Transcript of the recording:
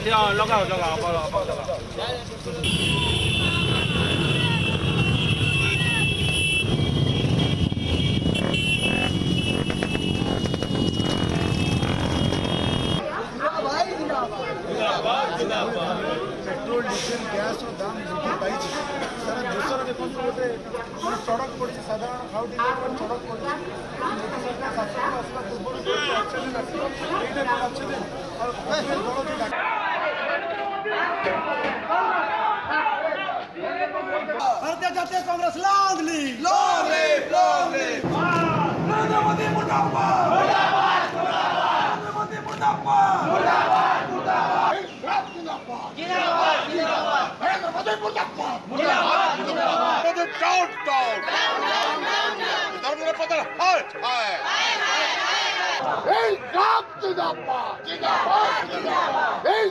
लगाओ लगाओ petrol diesel gas दाम वृद्धि पाई सारा देशर देखो गोटे सड़क पड़ी साधारण खाउटी सड़क पड़ी मोदी सरकार शासन आसला पूर्व भारतीय जनता कांग्रेस लॉन्ग लिव नरेंद्र मोदी मुर्दाबाद नरेंद्र मोदी मुर्दाबाद Hey,